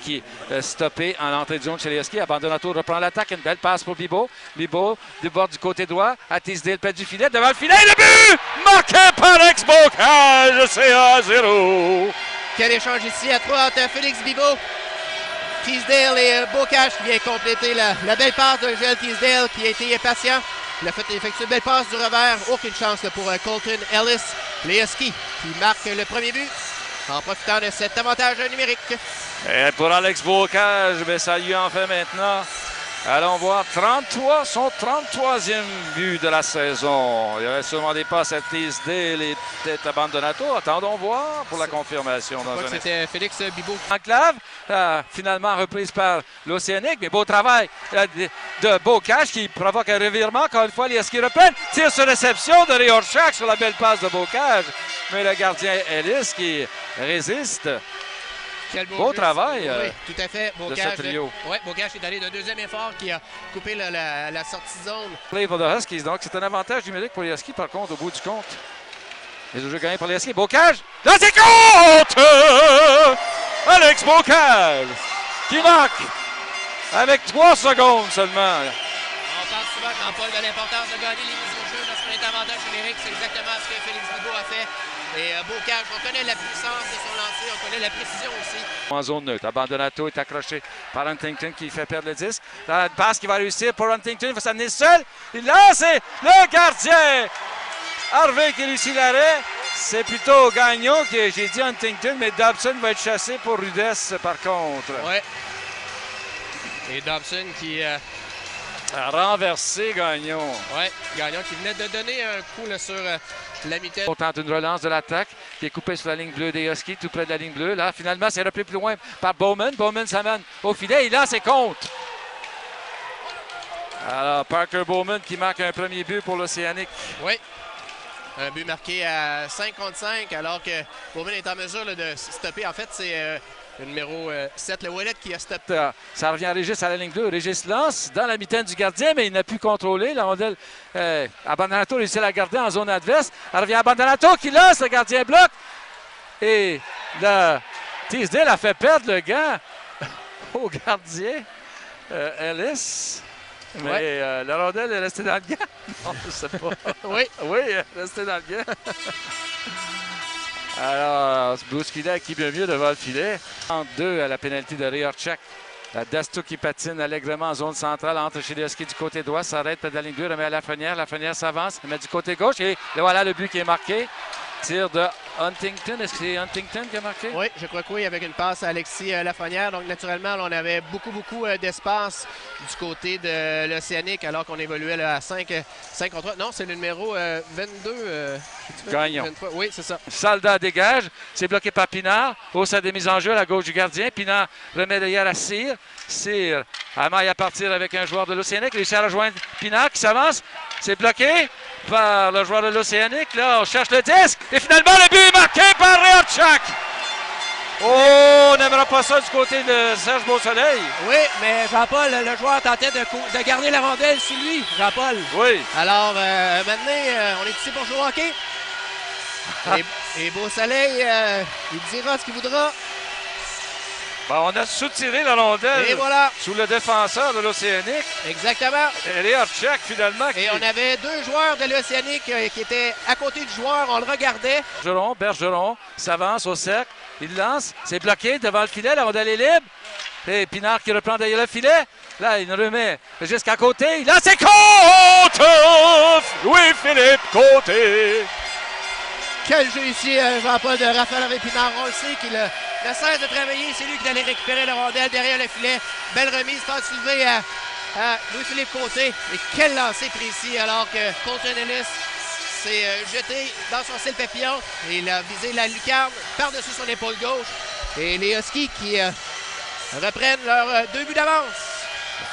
qui est stoppé en entrée de zone chez les Huskies. Abbandonato reprend l'attaque. Une belle passe pour Bibeau. Bibeau du bord du côté droit. À Teasdale, près du filet. Devant le filet. Le but! Marqué par Bocage. C'est 1-0. Quel échange ici à 3 entre Félix Bibeau, Teasdale et Bocage qui vient compléter la belle passe de Joel Teasdale qui a été patient. Il a fait effectuer une belle passe du revers. Aucune chance pour Colton Ellis. Les Huskies qui marquent le premier but en profitant de cet avantage numérique. Et pour Alex Bocage, ça lui en fait maintenant. Allons voir, son 33e but de la saison. Il y aurait sûrement des passes à Teasdale et peut-être Abbandonato. Attendons voir pour la confirmation. Je crois que c'était Félix Bibeau. Enclave, finalement reprise par l'Océanique, mais beau travail de Bocage qui provoque un revirement. Encore une fois, les Huskies reprennent. Tire sur réception de Riorchak sur la belle passe de Bocage. Mais le gardien Ellis qui résiste. Quel beau travail oui, tout à fait. Bocage, de ce trio. Oui, Bocage est allé d'un deuxième effort qui a coupé la sortie zone. Play pour les Huskies, donc c'est un avantage numérique pour les Huskies, par contre, au bout du compte. Les jeux gagnés pour les Huskies. Bocage, dans ses comptes! Alex Bocage, qui marque avec 3 secondes seulement. On parle souvent quand Paul de l'importance de gagner les mises au jeu lorsqu'on est avantage numérique. C'est exactement ce que Félix Bibeau a fait. Et Bocage, on connaît la puissance de son lancer, on connaît la précision aussi. En zone neutre, Abbandonato est accroché par Huntington qui fait perdre le disque. Dans la passe qui va réussir pour Huntington, il va s'amener seul. Il lance et le gardien Harvey qui réussit l'arrêt. C'est plutôt Gagnon qui, j'ai dit Huntington, mais Dobson va être chassé pour rudesse par contre. Oui. Et Dobson qui a renversé Gagnon. Oui, Gagnon qui venait de donner un coup là, sur la mitaine. On tente une relance de l'attaque qui est coupée sur la ligne bleue des Huskies, tout près de la ligne bleue. Là, finalement, c'est repris plus loin par Bowman. Bowman s'amène au filet. Il lance et compte. Alors, Parker Bowman qui marque un premier but pour l'Océanique. Oui. Un but marqué à 5 contre 5, alors que Bowman est en mesure là, de stopper. En fait, c'est le numéro 7, le Ouellet, qui a stoppé. Ça revient à Régis à la ligne bleue. Régis lance dans la mitaine du gardien, mais il n'a pu contrôler. La rondelle, Abbandonato réussit à la garder en zone adverse. Elle revient à Abbandonato qui lance, le gardien bloque. Et Teasdale a fait perdre le gant au gardien Ellis. Mais ouais. La rondelle est restée dans le gant. Non, je ne sais pas. Oui. Oui, elle est restée dans le gant. Alors, se bousculer qui bien mieux devant le filet. 32 à la pénalité de Riorchak. Dasto qui patine allègrement en zone centrale, entre chez les Huskies du côté droit, s'arrête de la ligne 2, remet à Lafrenière. Lafrenière s'avance, remet du côté gauche et voilà le but qui est marqué. Tir de Huntington. Est-ce que c'est Huntington qui a marqué? Oui, je crois que oui, avec une passe à Alexis Lafrenière. Donc, naturellement, là, on avait beaucoup d'espace du côté de l'Océanique, alors qu'on évoluait là, à 5 contre 3. Non, c'est le numéro 22. Gagnon. 23. Oui, c'est ça. Salda dégage. C'est bloqué par Pinard. Hausse à des mises en jeu à la gauche du gardien. Pinard remet derrière à Cyr. Cyr amaille à partir avec un joueur de l'Océanique. Il réussit à rejoindre Pinard qui s'avance. C'est bloqué par le joueur de l'Océanique. Là, on cherche le disque. Et finalement, le but est marqué par Riorchak. Oh, on n'aimera pas ça du côté de Serge Beausoleil. Oui, mais Jean-Paul, le joueur tentait de garder la rondelle sur lui, Jean-Paul. Oui. Alors, maintenant, on est ici pour jouer au hockey. Et Beausoleil, il dira ce qu'il voudra. Bon, on a soutiré la rondelle et voilà. Sous le défenseur de l'Océanique. Exactement. Et Riorchak, finalement. Et on avait 2 joueurs de l'Océanique qui étaient à côté du joueur. On le regardait. Bergeron s'avance au cercle. Il lance. C'est bloqué devant le filet. La rondelle est libre. Et Pinard qui reprend derrière le filet. Là, il remet jusqu'à côté. Il lance et compte! Louis-Philippe Côté. Quel jeu ici, Jean-Paul, de Raphaël Harvey Pinard. On le sait qu'il ne cesse de travailler. C'est lui qui allait récupérer la rondelle derrière le filet. Belle remise, passe soulevée à Louis-Philippe Côté. Et quel lancer précis alors que Colton Ellis s'est jeté dans son ciel papillon. Et il a visé la lucarne par-dessus son épaule gauche. Et les Huskies qui reprennent leurs 2 buts d'avance.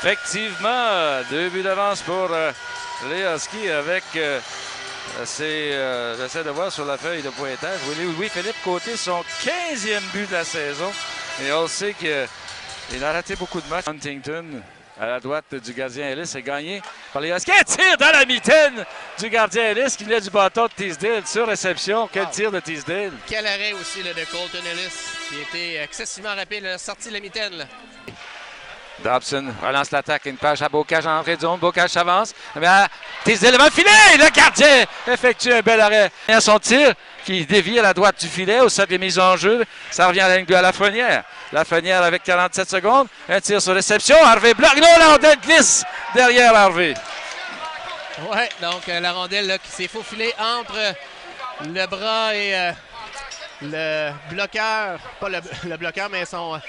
Effectivement, 2 buts d'avance pour les Huskies avec... j'essaie de voir sur la feuille de pointage. Louis-Philippe Côté, son 15e but de la saison. Et on sait qu'il a raté beaucoup de matchs. Huntington, à la droite du gardien Ellis, est gagné Paliowski, un tir dans la mitaine du gardien Ellis qui venait du bâton de Teasdale sur réception. Quel tir de Teasdale. Quel arrêt aussi là, de Colton Ellis qui était excessivement rapide, là, sorti de la mitaine. Là. Dobson relance l'attaque, une page à Bocage en entrée de zone. Bocage s'avance. Teasdale devant le filet. Le gardien effectue un bel arrêt. Et son tir qui dévie à la droite du filet au sein des mises en jeu. Ça revient à la ligne bleue à Lafrenière. Lafrenière avec 47 secondes. Un tir sur réception. Harvey bloque. Non, la rondelle glisse derrière Harvey. Oui, donc la rondelle là, qui s'est faufilée entre le bras et le bloqueur. Pas le bloqueur, mais son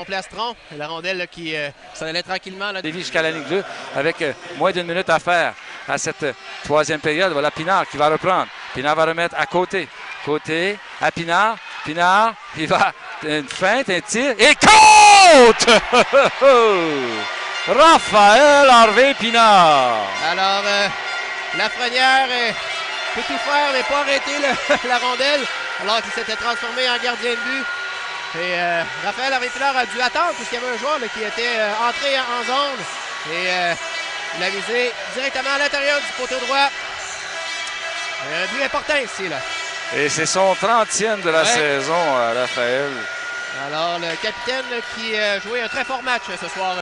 plastron. La rondelle là, qui s'en allait tranquillement. Là. Dévie jusqu'à la ligne bleue avec moins d'une minute à faire à cette troisième période. Voilà Pinard qui va reprendre. Pinard va remettre à côté. Côté à Pinard. Pinard, il va une feinte, un tir et compte! Raphaël Harvey Pinard. Alors, Lafrenière peut tout faire, mais pas arrêter la rondelle, alors qu'il s'était transformé en gardien de but. Et Raphaël Harvey Pinard a dû attendre, puisqu'il y avait un joueur là, qui était entré en zone. Et il a visé directement à l'intérieur du poteau droit. Un but important ici, là. Et c'est son 30e de la saison, Raphaël. Alors, le capitaine qui jouait un très fort match ce soir.